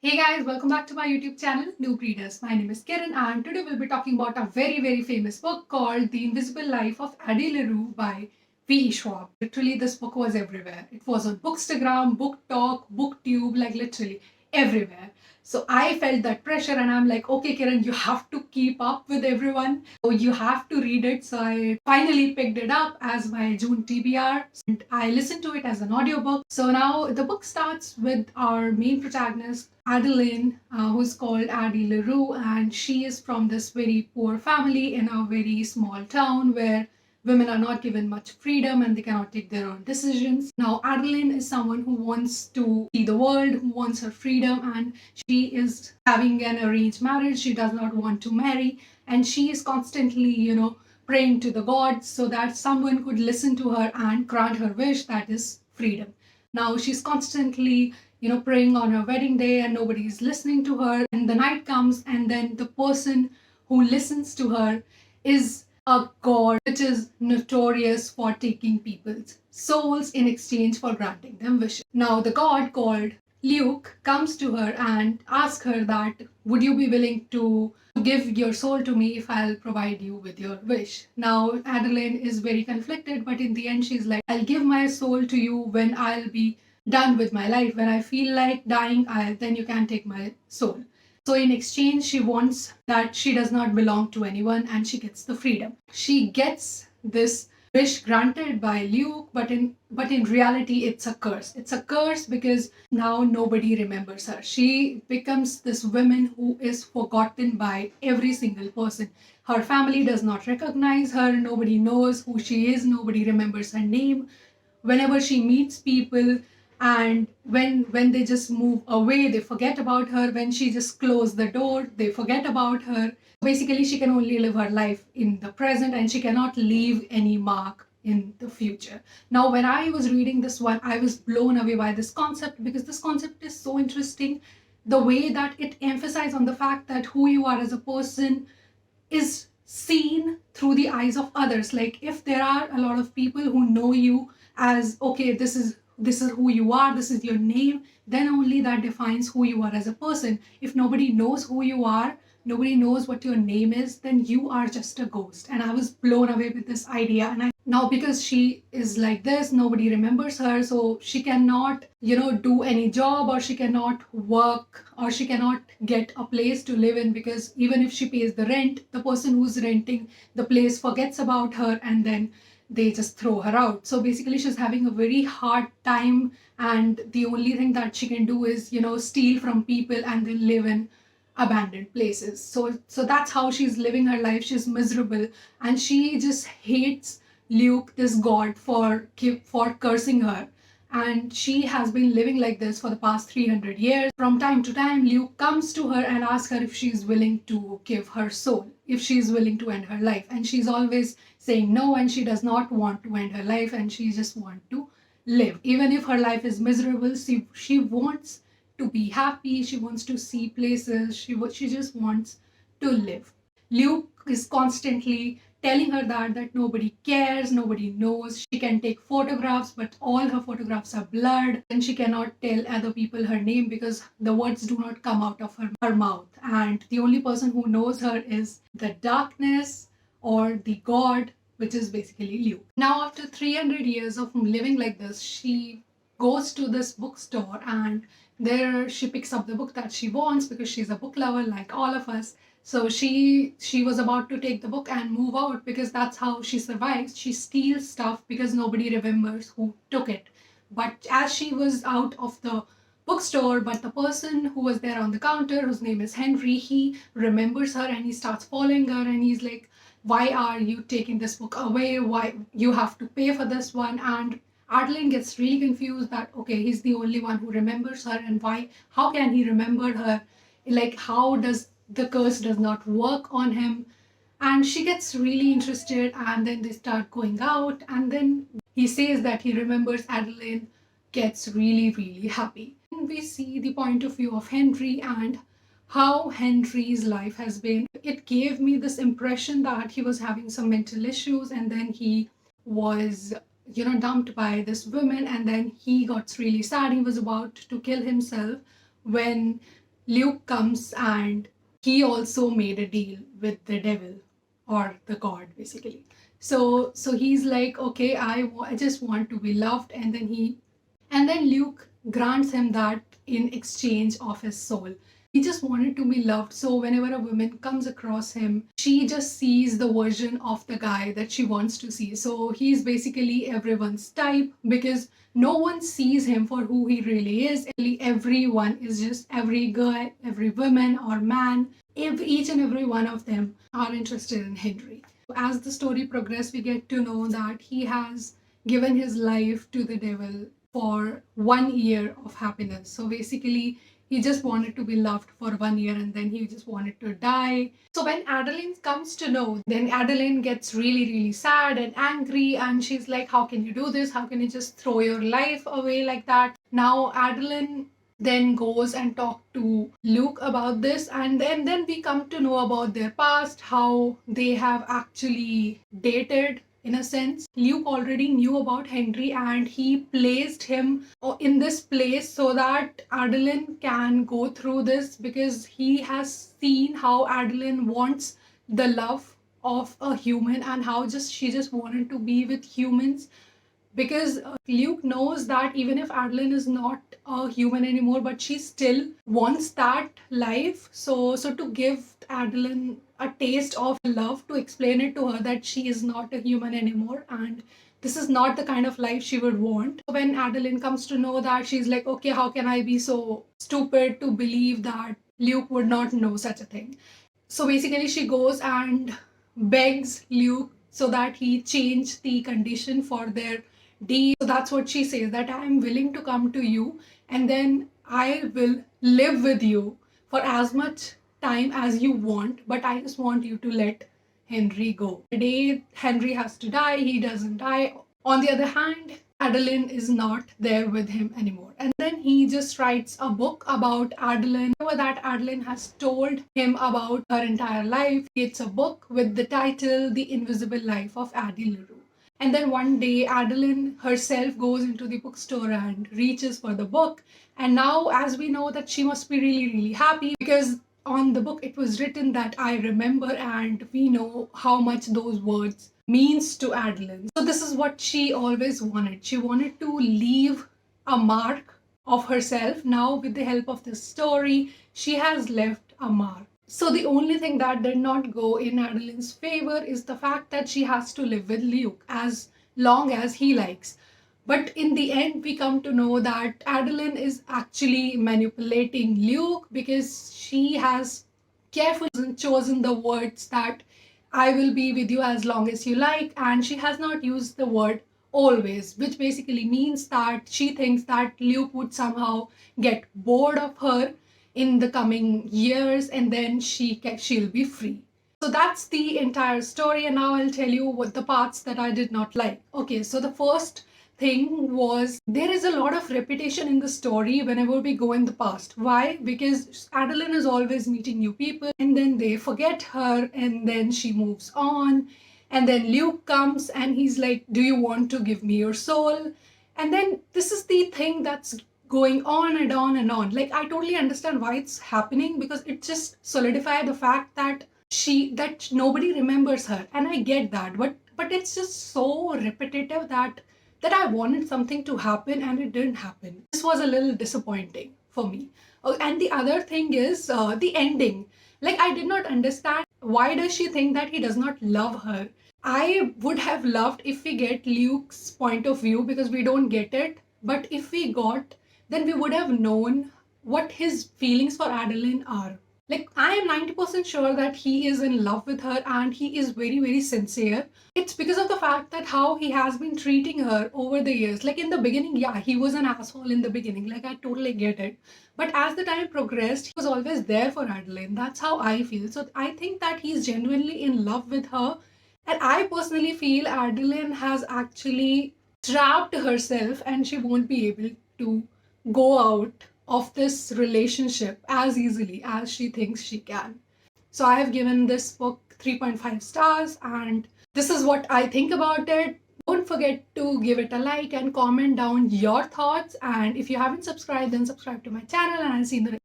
Hey guys, welcome back to my YouTube channel, New Readers. My name is Kiran and today we'll be talking about a very famous book called The Invisible Life of Addie Larue by Schwab. Literally, this book was everywhere. It was on Bookstagram, Book Talk, Booktube, like literally everywhere. So I felt that pressure and I'm like, okay, Kiran, you have to keep up with everyone. So you have to read it. So I finally picked it up as my June TBR and I listened to it as an audiobook. So now the book starts with our main protagonist, Adeline, who's called Addie Larue, and she is from this very poor family in a very small town where women are not given much freedom and they cannot take their own decisions. Now, Adeline is someone who wants to see the world, who wants her freedom, and she is having an arranged marriage. She does not want to marry, and she is constantly, praying to the gods so that someone could listen to her and grant her wish, that is freedom. Now, she's constantly praying on her wedding day and nobody is listening to her. And the night comes, and then the person who listens to her is a god which is notorious for taking people's souls in exchange for granting them wishes. Now, the god called Luke comes to her and asks her that, would you be willing to give your soul to me if I'll provide you with your wish? Now, Adeline is very conflicted, but in the end, she's like, I'll give my soul to you when I'll be done with my life. When I feel like dying, then you can take my soul. So in exchange, she wants that she does not belong to anyone and she gets the freedom. She gets this wish granted by Luke, but in reality, it's a curse. It's a curse because now nobody remembers her. She becomes this woman who is forgotten by every single person. Her family does not recognize her. Nobody knows who she is. Nobody remembers her name. Whenever she meets people, and when they just move away, they forget about her. When she just closes the door, they forget about her. Basically, she can only live her life in the present and she cannot leave any mark in the future. Now, when I was reading this one, I was blown away by this concept because this concept is so interesting. The way that it emphasizes on the fact that who you are as a person is seen through the eyes of others. Like if there are a lot of people who know you as, okay, this is who you are, this is your name, then only that defines who you are as a person. If nobody knows who you are, nobody knows what your name is, then you are just a ghost. And I was blown away with this idea. And now, because she is like this, nobody remembers her, so she cannot do any job, or she cannot work, or she cannot get a place to live in, because even if she pays the rent, the person who's renting the place forgets about her and then they just throw her out. So basically, she's having a very hard time, and the only thing that she can do is steal from people and then live in abandoned places. So that's how she's living her life. She's miserable, and she just hates Luke, this god, for cursing her. And she has been living like this for the past 300 years. From time to time, Luke comes to her and asks her if she's willing to give her soul, if she's willing to end her life. And she's always saying no, and she does not want to end her life, and she just wants to live. Even if her life is miserable, she wants to be happy, she wants to see places, she just wants to live. Luke is constantly telling her that nobody cares, nobody knows. She can take photographs, but all her photographs are blurred, and she cannot tell other people her name because the words do not come out of her mouth. And the only person who knows her is the darkness or the god, which is basically Luke. Now, after 300 years of living like this, she goes to this bookstore, and there she picks up the book that she wants because she's a book lover like all of us. So she was about to take the book and move out because that's how she survives. She steals stuff because nobody remembers who took it. But as she was out of the bookstore, but the person who was there on the counter, whose name is Henry, he remembers her and he starts following her, and he's like, why are you taking this book away? Why you have to pay for this one? And Adeline gets really confused that, okay, he's the only one who remembers her, and how can he remember her? Like, how does the curse does not work on him? And she gets really interested, and then they start going out, and then he says that he remembers. Adeline gets really happy. And we see the point of view of Henry and how Henry's life has been. It gave me this impression that he was having some mental issues, and then he was dumped by this woman, and then he got really sad. He was about to kill himself when Luke comes and he also made a deal with the devil or the god basically. So he's like, okay, I just want to be loved, and then Luke grants him that in exchange of his soul. He just wanted to be loved. So whenever a woman comes across him, she just sees the version of the guy that she wants to see. So he's basically everyone's type because no one sees him for who he really is. Everyone is just every girl, every woman or man, each and every one of them are interested in Henry. As the story progresses, we get to know that he has given his life to the devil for 1 year of happiness. So basically, he just wanted to be loved for 1 year and then he just wanted to die. So when Adeline comes to know, then Adeline gets really, really sad and angry, and she's like, how can you do this? How can you just throw your life away like that? Now, Adeline then goes and talk to Luke about this, and then we come to know about their past, how they have actually dated in a sense. Luke already knew about Henry and he placed him in this place so that Adeline can go through this because he has seen how Adeline wants the love of a human and how just she just wanted to be with humans, because Luke knows that even if Adeline is not a human anymore, but she still wants that life. So to give Adeline a taste of love, to explain it to her that she is not a human anymore and this is not the kind of life she would want. When Adeline comes to know that, she's like, okay, how can I be so stupid to believe that Luke would not know such a thing? So basically, she goes and begs Luke so that he change the condition for their deal. So that's what she says, that I am willing to come to you and then I will live with you for as much time as you want, but I just want you to let Henry go. The day Henry has to die, he doesn't die. On the other hand, Adeline is not there with him anymore. And then he just writes a book about Adeline, that Adeline has told him about her entire life. It's a book with the title The Invisible Life of Addie Larue. And then one day, Adeline herself goes into the bookstore and reaches for the book. And now, as we know, that she must be really, really happy because on the book it was written that I remember, and we know how much those words means to Adeline. So this is what she always wanted. She wanted to leave a mark of herself. Now with the help of this story, she has left a mark. So the only thing that did not go in Adeline's favor is the fact that she has to live with Luke as long as he likes. But in the end, we come to know that Adeline is actually manipulating Luke because she has carefully chosen the words that I will be with you as long as you like, and she has not used the word always, which basically means that she thinks that Luke would somehow get bored of her in the coming years and then she'll be free. So that's the entire story, and now I'll tell you what the parts that I did not like. Okay, so the first thing was there is a lot of repetition in the story whenever we go in the past. Why? Because Adeline is always meeting new people and then they forget her and then she moves on. And then Luke comes and he's like, do you want to give me your soul? And then this is the thing that's going on and on and on. Like, I totally understand why it's happening because it just solidifies the fact that nobody remembers her. And I get that. But it's just so repetitive that I wanted something to happen and it didn't happen. This was a little disappointing for me. Oh, and the other thing is the ending. Like, I did not understand why does she think that he does not love her. I would have loved if we get Luke's point of view because we don't get it. But if we got, then we would have known what his feelings for Adeline are. Like, I am 90% sure that he is in love with her and he is very, very sincere. It's because of the fact that how he has been treating her over the years. Like in the beginning, yeah, he was an asshole in the beginning. Like, I totally get it. But as the time progressed, he was always there for Adeline. That's how I feel. So I think that he's genuinely in love with her. And I personally feel Adeline has actually trapped herself and she won't be able to go out of this relationship as easily as she thinks she can. So I have given this book 3.5 stars and this is what I think about it. Don't forget to give it a like and comment down your thoughts, and if you haven't subscribed, then subscribe to my channel, and I'll see you in the